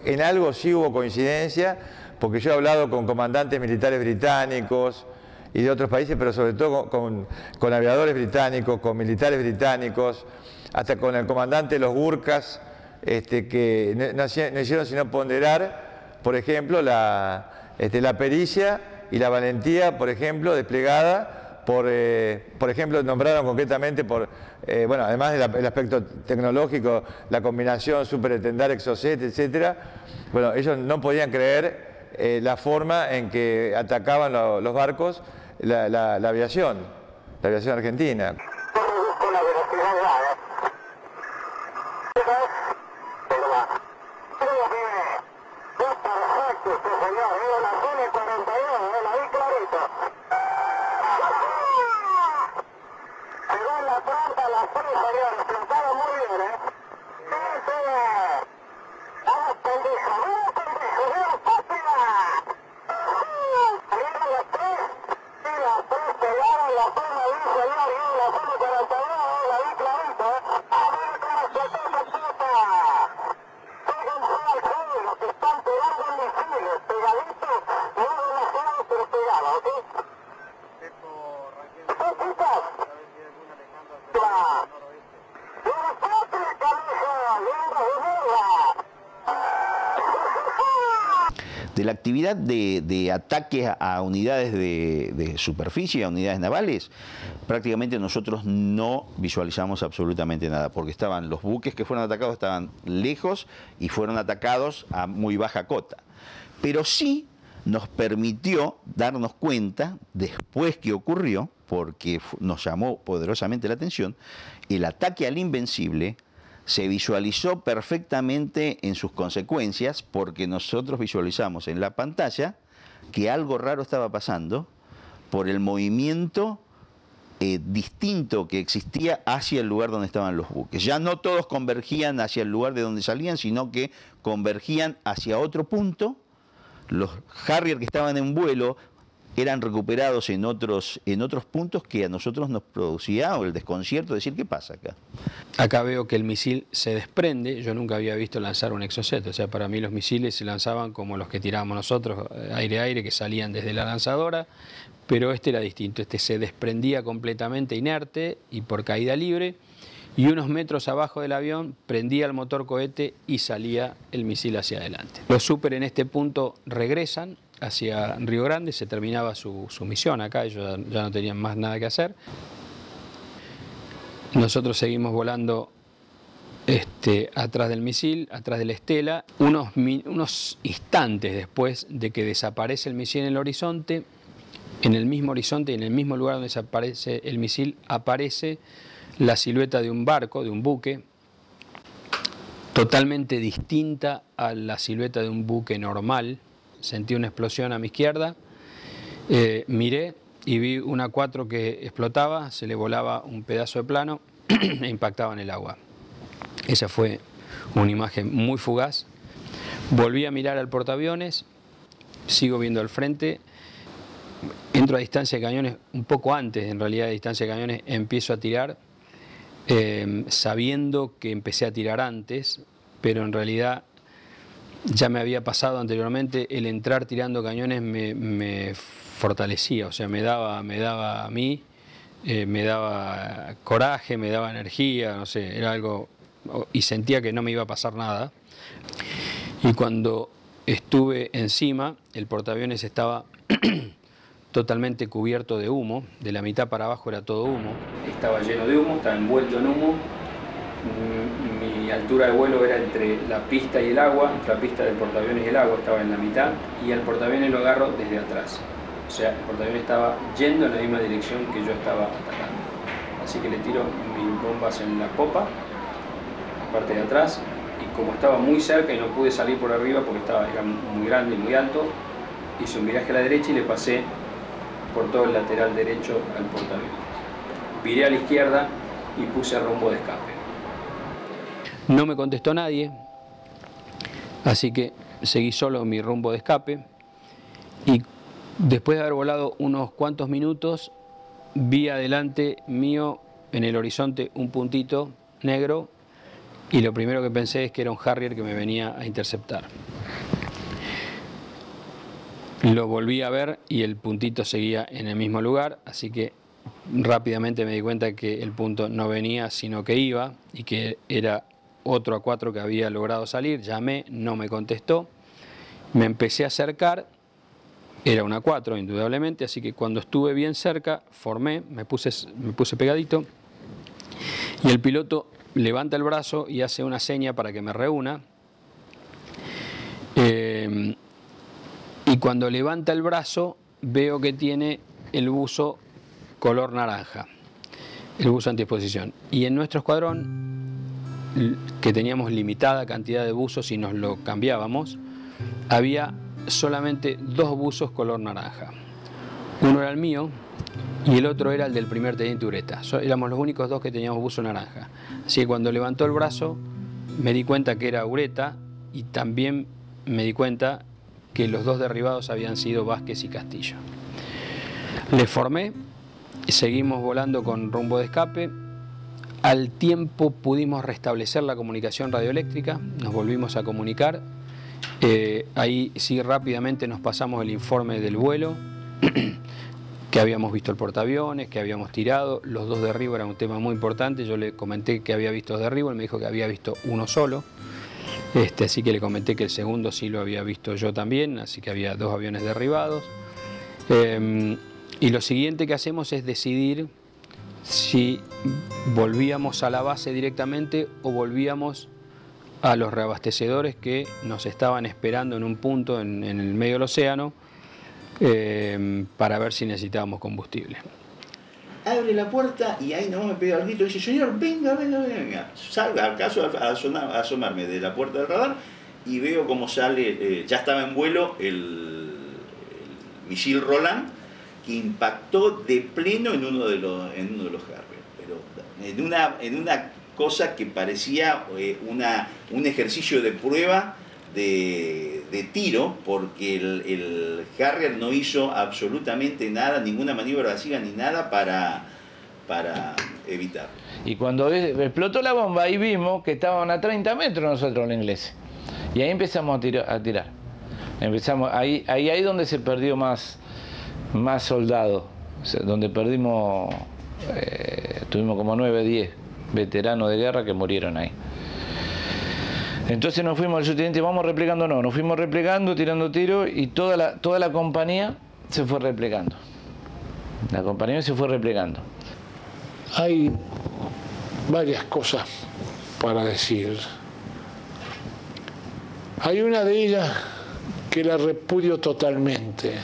En algo sí hubo coincidencia, porque yo he hablado con comandantes militares británicos y de otros países, pero sobre todo con aviadores británicos, con militares británicos, hasta con el comandante de los Gurkhas, que no hicieron sino ponderar, por ejemplo, la pericia y la valentía, por ejemplo, desplegada por ejemplo, nombraron concretamente bueno, además del aspecto tecnológico, la combinación Super Tendar Exocet, etcétera. Bueno, ellos no podían creer la forma en que atacaban los barcos la aviación argentina. De la actividad de ataques a unidades de superficie, a unidades navales, prácticamente nosotros no visualizamos absolutamente nada, porque estaban los buques que fueron atacados, estaban lejos y fueron atacados a muy baja cota. Pero sí nos permitió darnos cuenta, después que ocurrió, porque nos llamó poderosamente la atención, el ataque al Invencible se visualizó perfectamente en sus consecuencias, porque nosotros visualizamos en la pantalla que algo raro estaba pasando por el movimiento distinto que existía hacia el lugar donde estaban los buques. Ya no todos convergían hacia el lugar de donde salían, sino que convergían hacia otro punto. Los Harrier que estaban en vuelo eran recuperados en otros puntos que a nosotros nos producía el desconcierto de decir, ¿qué pasa acá? Acá veo que el misil se desprende. Yo nunca había visto lanzar un Exocet. O sea, para mí los misiles se lanzaban como los que tirábamos nosotros, aire-aire, que salían desde la lanzadora. Pero este era distinto. Este se desprendía completamente inerte y por caída libre. Y unos metros abajo del avión prendía el motor cohete y salía el misil hacia adelante. Los Super en este punto regresan hacia Río Grande, se terminaba su misión acá, ellos ya no tenían más nada que hacer. Nosotros seguimos volando atrás del misil, atrás de la estela. Unos instantes después de que desaparece el misil en el horizonte, en el mismo horizonte y en el mismo lugar donde desaparece el misil, aparece la silueta de un barco, de un buque, totalmente distinta a la silueta de un buque normal. Sentí una explosión a mi izquierda, miré y vi una 4 que explotaba, se le volaba un pedazo de plano e impactaba en el agua. Esa fue una imagen muy fugaz. Volví a mirar al portaaviones, sigo viendo al frente, entro a distancia de cañones, un poco antes en realidad de distancia de cañones, empiezo a tirar, sabiendo que empecé a tirar antes, pero en realidad ya me había pasado anteriormente. El entrar tirando cañones me fortalecía, o sea, me daba a mí, me daba coraje, me daba energía, no sé, era algo, y sentía que no me iba a pasar nada. Y cuando estuve encima, el portaaviones estaba totalmente cubierto de humo, de la mitad para abajo era todo humo. Estaba lleno de humo, estaba envuelto en humo. Mi altura de vuelo era entre la pista y el agua, entre la pista del portaaviones y el agua, estaba en la mitad, y al portaaviones lo agarro desde atrás. O sea, el portaaviones estaba yendo en la misma dirección que yo estaba atacando. Así que le tiro mis bombas en la popa, la parte de atrás, y como estaba muy cerca y no pude salir por arriba porque era muy grande y muy alto, hice un viraje a la derecha y le pasé por todo el lateral derecho al portaaviones. Viré a la izquierda y puse rumbo de escape. No me contestó nadie, así que seguí solo mi rumbo de escape y después de haber volado unos cuantos minutos vi adelante mío en el horizonte un puntito negro y lo primero que pensé es que era un Harrier que me venía a interceptar. Lo volví a ver y el puntito seguía en el mismo lugar, así que rápidamente me di cuenta que el punto no venía sino que iba y que era otro A4 que había logrado salir. Llamé, no me contestó, me empecé a acercar, era una A4 indudablemente, así que cuando estuve bien cerca formé, me puse pegadito y el piloto levanta el brazo y hace una seña para que me reúna. Y cuando levanta el brazo veo que tiene el buzo color naranja, el buzo antiexposición. Y en nuestro escuadrón, que teníamos limitada cantidad de buzos y nos lo cambiábamos, había solamente 2 buzos color naranja. Uno era el mío y el otro era el del primer teniente Ureta. Éramos los únicos 2 que teníamos buzo naranja. Así que cuando levantó el brazo me di cuenta que era Ureta y también me di cuenta que los 2 derribados habían sido Vázquez y Castillo. Le formé, seguimos volando con rumbo de escape. Al tiempo pudimos restablecer la comunicación radioeléctrica, nos volvimos a comunicar. Ahí sí rápidamente nos pasamos el informe del vuelo, que habíamos visto el portaaviones, que habíamos tirado. Los 2 derribos era un tema muy importante. Yo le comenté que había visto 2 derribos, él me dijo que había visto uno solo. Así que le comenté que el segundo sí lo había visto yo también, así que había 2 aviones derribados. Y lo siguiente que hacemos es decidir si volvíamos a la base directamente o volvíamos a los reabastecedores que nos estaban esperando en un punto en el medio del océano para ver si necesitábamos combustible. Abre la puerta y ahí nomás me pega el grito y dice, señor, venga, venga, venga. Salga, acaso a asomarme de la puerta del radar y veo cómo sale, ya estaba en vuelo el misil Roland, que impactó de pleno en uno de los Harrier, pero en una cosa que parecía un ejercicio de prueba de tiro, porque el Harrier no hizo absolutamente nada, ninguna maniobra vacía ni nada para evitarlo. Y cuando explotó la bomba, ahí vimos que estaban a 30 metros nosotros los ingleses. Y ahí empezamos a tirar. Empezamos, ahí donde se perdió más soldados, o sea, donde perdimos, tuvimos como 9, 10 veteranos de guerra que murieron ahí. Entonces nos fuimos al subteniente, vamos replegando, nos fuimos replegando, tirando tiros, y toda la compañía se fue replegando. La compañía se fue replegando. Hay varias cosas para decir. Hay una de ellas que la repudio totalmente.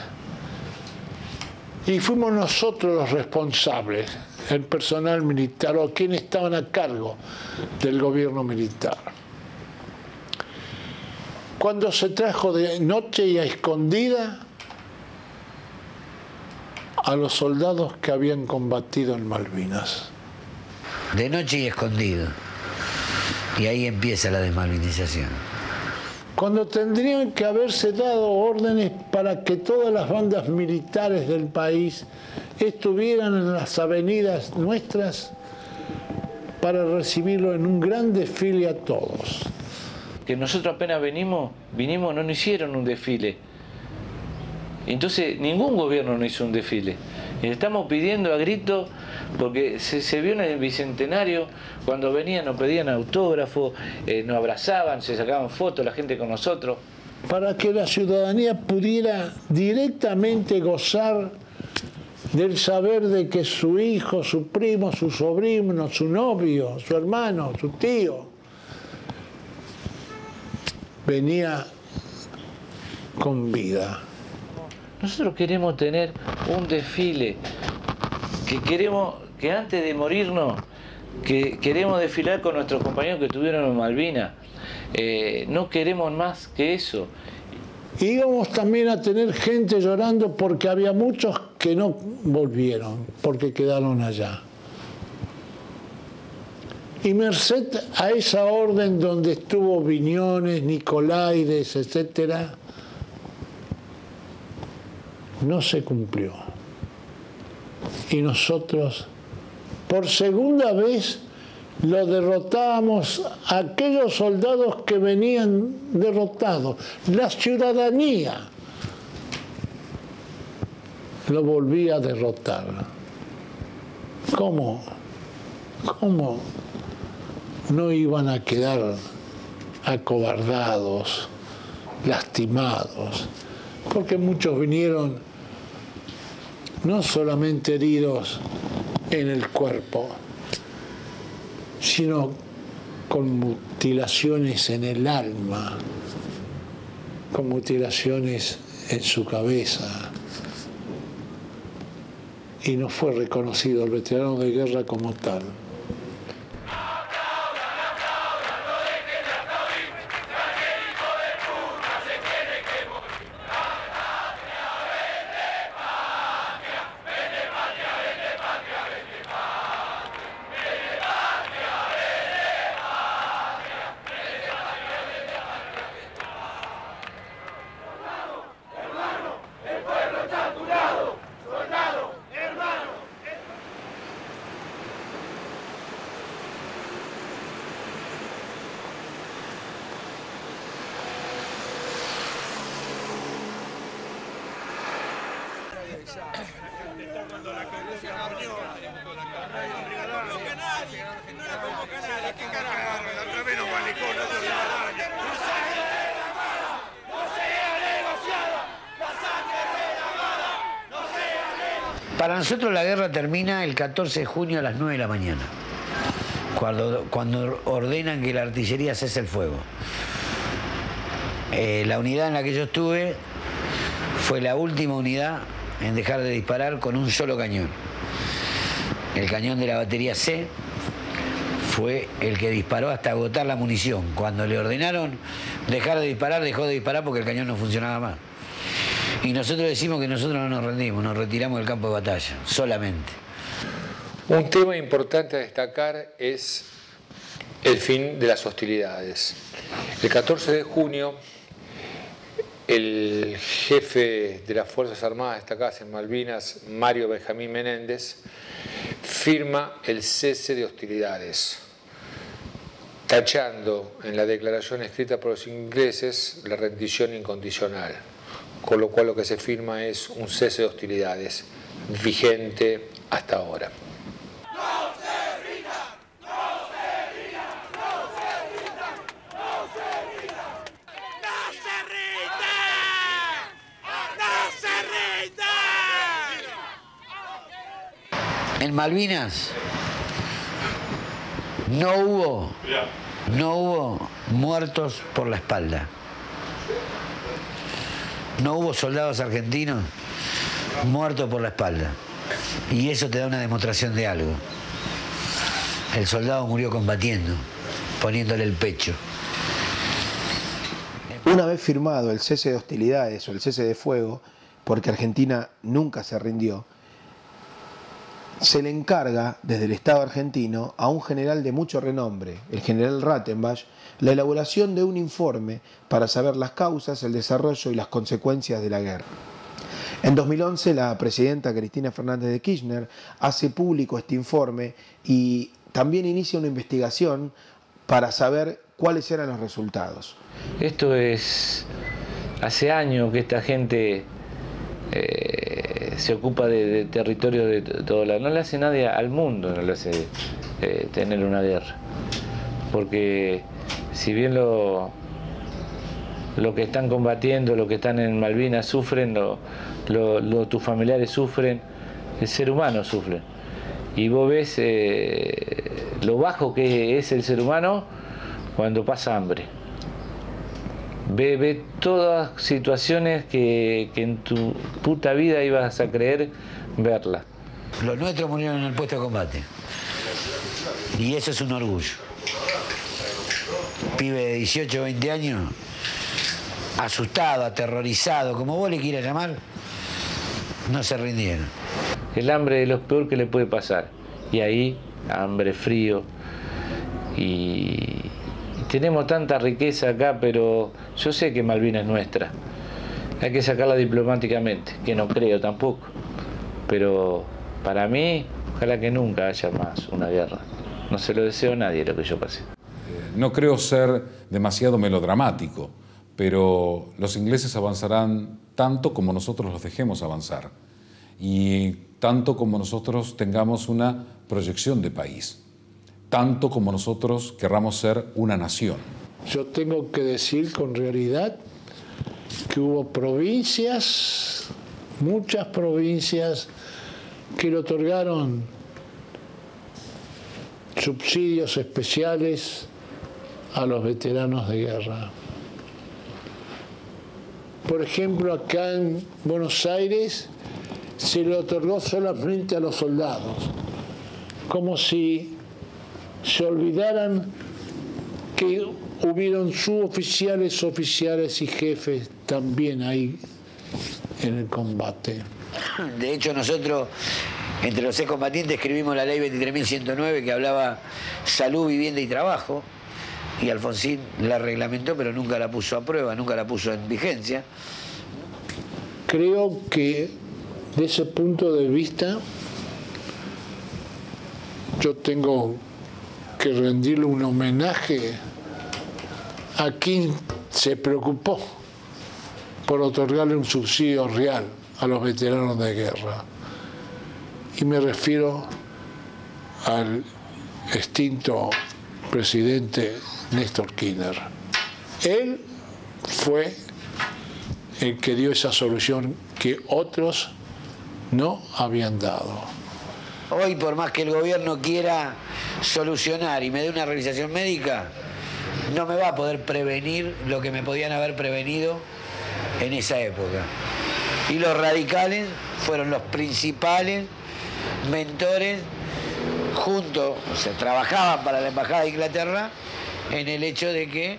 Y fuimos nosotros los responsables, el personal militar o quienes estaban a cargo del gobierno militar. Cuando se trajo de noche y a escondida a los soldados que habían combatido en Malvinas. De noche y escondido. Y ahí empieza la desmalvinización. Cuando tendrían que haberse dado órdenes para que todas las bandas militares del país estuvieran en las avenidas nuestras para recibirlo en un gran desfile a todos. Que nosotros apenas vinimos, no nos hicieron un desfile. Entonces ningún gobierno nos hizo un desfile. Y estamos pidiendo a gritos, porque se vio en el Bicentenario, cuando venían nos pedían autógrafos, nos abrazaban, se sacaban fotos la gente con nosotros. Para que la ciudadanía pudiera directamente gozar del saber de que su hijo, su primo, su sobrino, su novio, su hermano, su tío, venía con vida. Nosotros queremos tener un desfile, que antes de morirnos, que queremos desfilar con nuestros compañeros que estuvieron en Malvinas. No queremos más que eso. Íbamos también a tener gente llorando porque había muchos que no volvieron, porque quedaron allá. Y merced a esa orden donde estuvo Viñones, Nicolaides, etcétera, no se cumplió. Y nosotros, por segunda vez, lo derrotábamos a aquellos soldados que venían derrotados. La ciudadanía lo volvía a derrotar. ¿Cómo no iban a quedar acobardados, lastimados? Porque muchos vinieron no solamente heridos en el cuerpo, sino con mutilaciones en el alma, con mutilaciones en su cabeza. Y no fue reconocido el veterano de guerra como tal. Para nosotros la guerra termina el 14 de junio a las 9 de la mañana, cuando ordenan que la artillería cese el fuego. La unidad en la que yo estuve fue la última unidad en dejar de disparar con un solo cañón. El cañón de la batería C fue el que disparó hasta agotar la munición. Cuando le ordenaron dejar de disparar, dejó de disparar porque el cañón no funcionaba más. Y nosotros decimos que nosotros no nos rendimos, nos retiramos del campo de batalla, solamente. Un tema importante a destacar es el fin de las hostilidades. El 14 de junio, el jefe de las Fuerzas Armadas destacadas en Malvinas, Mario Benjamín Menéndez, firma el cese de hostilidades, tachando en la declaración escrita por los ingleses la rendición incondicional, con lo cual lo que se firma es un cese de hostilidades vigente hasta ahora. En Malvinas no hubo muertos por la espalda. No hubo soldados argentinos muertos por la espalda. Y eso te da una demostración de algo. El soldado murió combatiendo, poniéndole el pecho. Una vez firmado el cese de hostilidades o el cese de fuego, porque Argentina nunca se rindió, se le encarga desde el Estado argentino a un general de mucho renombre, el general Rattenbach, la elaboración de un informe para saber las causas, el desarrollo y las consecuencias de la guerra. En 2011 la presidenta Cristina Fernández de Kirchner hace público este informe y también inicia una investigación para saber cuáles eran los resultados. Esto es... hace años que esta gente se ocupa de territorio de todo lado. No le hace nadie al mundo, no le hace tener una guerra. Porque si bien lo que están combatiendo, lo que están en Malvinas sufren, tus familiares sufren, el ser humano sufre. Y vos ves lo bajo que es el ser humano cuando pasa hambre. Ve todas situaciones que en tu puta vida ibas a creer verlas. Los nuestros murieron en el puesto de combate. Y eso es un orgullo. Pibe de 18 o 20 años, asustado, aterrorizado, como vos le quieras llamar, no se rindieron. El hambre es lo peor que le puede pasar. Y ahí, hambre, frío. Y tenemos tanta riqueza acá, pero yo sé que Malvinas es nuestra. Hay que sacarla diplomáticamente, que no creo tampoco. Pero para mí, ojalá que nunca haya más una guerra. No se lo deseo a nadie lo que yo pasé. No creo ser demasiado melodramático, pero los ingleses avanzarán tanto como nosotros los dejemos avanzar y tanto como nosotros tengamos una proyección de país, tanto como nosotros querramos ser una nación. Yo tengo que decir con realidad que hubo provincias, muchas provincias, que le otorgaron subsidios especiales a los veteranos de guerra. Por ejemplo, acá en Buenos Aires se le otorgó solamente a los soldados, como si se olvidaran que hubieron suboficiales, oficiales y jefes también ahí en el combate. De hecho, nosotros, entre los excombatientes, escribimos la ley 23.109 que hablaba salud, vivienda y trabajo, y Alfonsín la reglamentó, pero nunca la puso a prueba, nunca la puso en vigencia. Creo que de ese punto de vista yo tengo que rendirle un homenaje a quien se preocupó por otorgarle un subsidio real a los veteranos de guerra. Y me refiero al extinto presidente Néstor Kirchner. Él fue el que dio esa solución que otros no habían dado. Hoy, por más que el gobierno quiera solucionar y me dé una realización médica, no me va a poder prevenir lo que me podían haber prevenido en esa época. Y los radicales fueron los principales mentores, juntos, o sea, trabajaban para la Embajada de Inglaterra en el hecho de que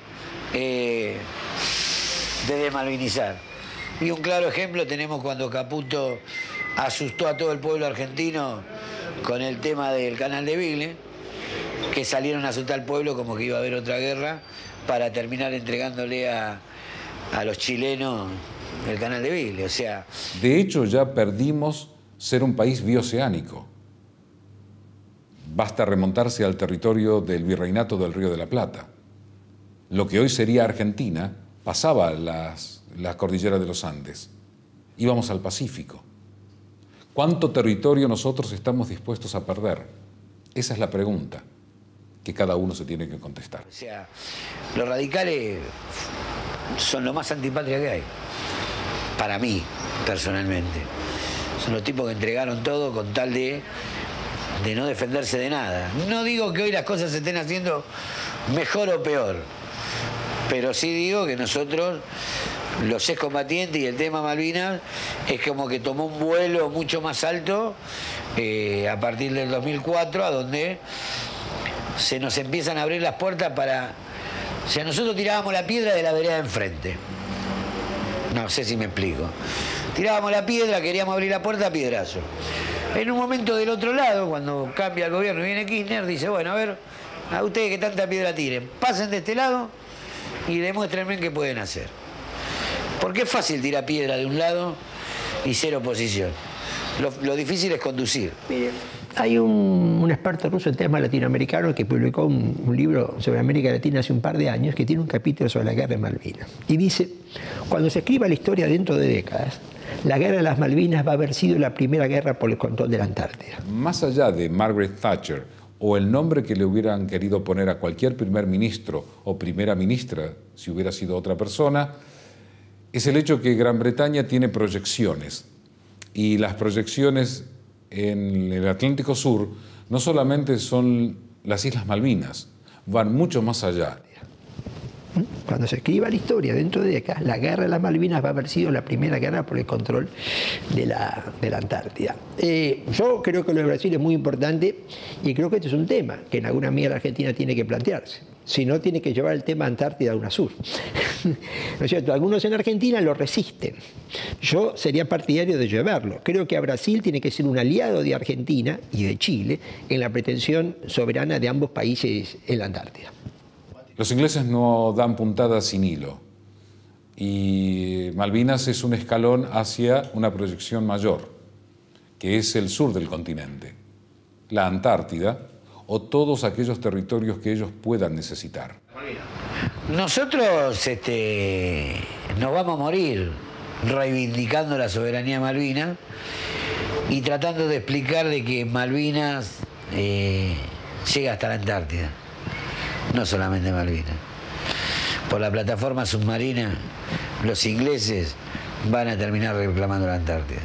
de desmalvinizar. Y un claro ejemplo tenemos cuando Caputo asustó a todo el pueblo argentino con el tema del canal de Beagle, que salieron a asustar al pueblo como que iba a haber otra guerra para terminar entregándole a los chilenos el canal de Beagle. O sea, de hecho, ya perdimos ser un país bioceánico. Basta remontarse al territorio del Virreinato del Río de la Plata. Lo que hoy sería Argentina pasaba las cordilleras de los Andes. Íbamos al Pacífico. ¿Cuánto territorio nosotros estamos dispuestos a perder? Esa es la pregunta que cada uno se tiene que contestar. O sea, los radicales son lo más antipatria que hay. Para mí, personalmente. Son los tipos que entregaron todo con tal de no defenderse de nada. No digo que hoy las cosas se estén haciendo mejor o peor, pero sí digo que nosotros, los excombatientes y el tema Malvinas, es como que tomó un vuelo mucho más alto a partir del 2004, a donde se nos empiezan a abrir las puertas para... O sea, nosotros tirábamos la piedra de la vereda de enfrente. No sé si me explico. Tirábamos la piedra, queríamos abrir la puerta a piedrazo. En un momento del otro lado, cuando cambia el gobierno y viene Kirchner, dice, bueno, a ver, a ustedes que tanta piedra tiren, pasen de este lado y demuéstrenme qué pueden hacer. Porque es fácil tirar piedra de un lado y ser oposición. Lo difícil es conducir. Mire, hay un experto ruso en temas latinoamericanos que publicó un libro sobre América Latina hace un par de años que tiene un capítulo sobre la guerra de Malvinas. Y dice, cuando se escriba la historia dentro de décadas, la guerra de las Malvinas va a haber sido la primera guerra por el control de la Antártida. Más allá de Margaret Thatcher o el nombre que le hubieran querido poner a cualquier primer ministro o primera ministra, si hubiera sido otra persona, es el hecho que Gran Bretaña tiene proyecciones. Y las proyecciones en el Atlántico Sur no solamente son las Islas Malvinas, van mucho más allá. Cuando se escriba la historia dentro de décadas, la guerra de las Malvinas va a haber sido la primera guerra por el control de la Antártida. Yo creo que lo de Brasil es muy importante y creo que este es un tema que en alguna medida la Argentina tiene que plantearse. Si no, tiene que llevar el tema Antártida a UNASUR. ¿No es cierto? Algunos en Argentina lo resisten. Yo sería partidario de llevarlo. Creo que a Brasil tiene que ser un aliado de Argentina y de Chile en la pretensión soberana de ambos países en la Antártida. Los ingleses no dan puntadas sin hilo y Malvinas es un escalón hacia una proyección mayor, que es el sur del continente, la Antártida o todos aquellos territorios que ellos puedan necesitar. Nosotros nos vamos a morir reivindicando la soberanía de Malvinas y tratando de explicar de que Malvinas llega hasta la Antártida. No solamente Malvinas. Por la plataforma submarina, los ingleses van a terminar reclamando la Antártida.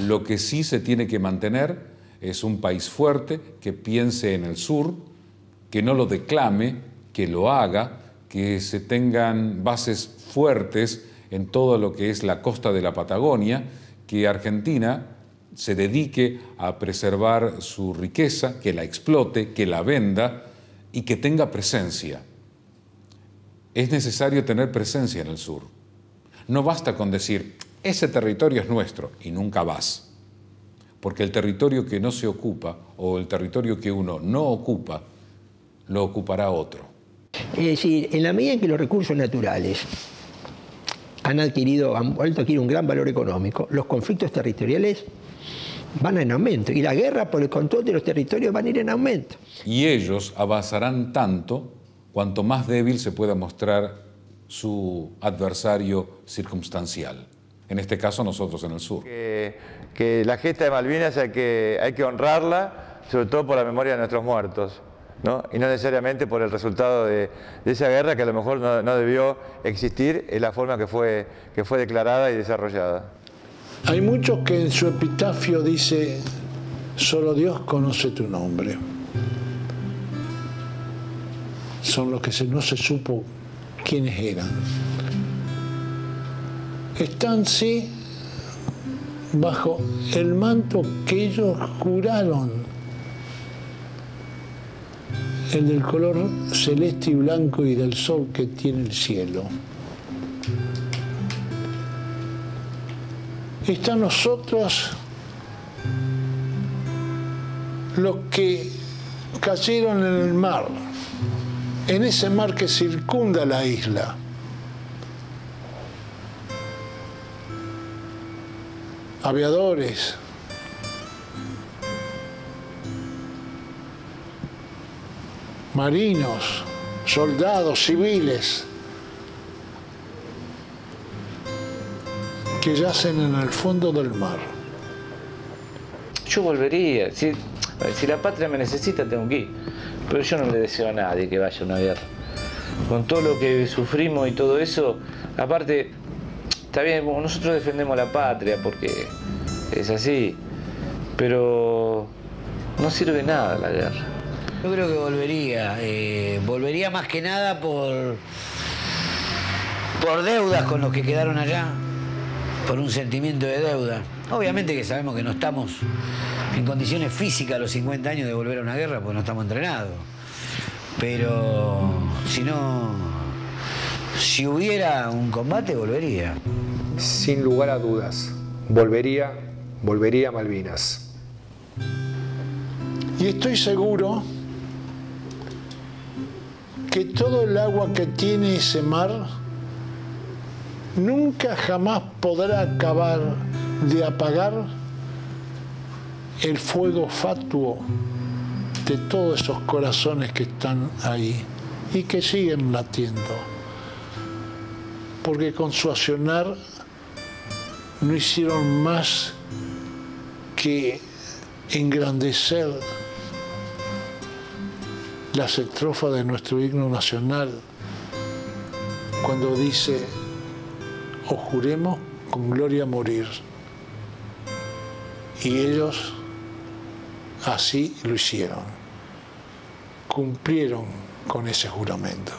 Lo que sí se tiene que mantener es un país fuerte que piense en el sur, que no lo declame, que lo haga, que se tengan bases fuertes en todo lo que es la costa de la Patagonia, que Argentina se dedique a preservar su riqueza, que la explote, que la venda, y que tenga presencia. Es necesario tener presencia en el sur. No basta con decir, ese territorio es nuestro, y nunca vas. Porque el territorio que no se ocupa, o el territorio que uno no ocupa, lo ocupará otro. Es decir, en la medida en que los recursos naturales han vuelto a adquirir un gran valor económico, los conflictos territoriales van en aumento y la guerra por el control de los territorios van a ir en aumento. Y ellos avanzarán tanto cuanto más débil se pueda mostrar su adversario circunstancial. En este caso nosotros en el sur. Que la gesta de Malvinas hay que honrarla, sobre todo por la memoria de nuestros muertos, ¿no? Y no necesariamente por el resultado de esa guerra que a lo mejor no debió existir en la forma que fue declarada y desarrollada. Hay muchos que en su epitafio dice, solo Dios conoce tu nombre. Son los que no se supo quiénes eran. Están, sí, bajo el manto que ellos juraron, el del color celeste y blanco y del sol que tiene el cielo. están nosotros los que cayeron en el mar, en ese mar que circunda la isla. Aviadores, marinos, soldados, civiles, que yacen en el fondo del mar. Yo volvería. Si la patria me necesita, tengo que ir. Pero yo no le deseo a nadie que vaya a una guerra. Con todo lo que sufrimos y todo eso, aparte, está bien, nosotros defendemos la patria porque es así, pero no sirve nada la guerra. Yo creo que volvería. Volvería más que nada por deudas con los que quedaron allá, por un sentimiento de deuda. Obviamente que sabemos que no estamos en condiciones físicas a los 50 años de volver a una guerra, porque no estamos entrenados. Pero si hubiera un combate, volvería. Sin lugar a dudas, volvería a Malvinas. Y estoy seguro que todo el agua que tiene ese mar nunca jamás podrá acabar de apagar el fuego fatuo de todos esos corazones que están ahí y que siguen latiendo, porque con su accionar no hicieron más que engrandecer las estrofas de nuestro himno nacional cuando dice: o juremos con gloria morir. Y ellos así lo hicieron, cumplieron con ese juramento.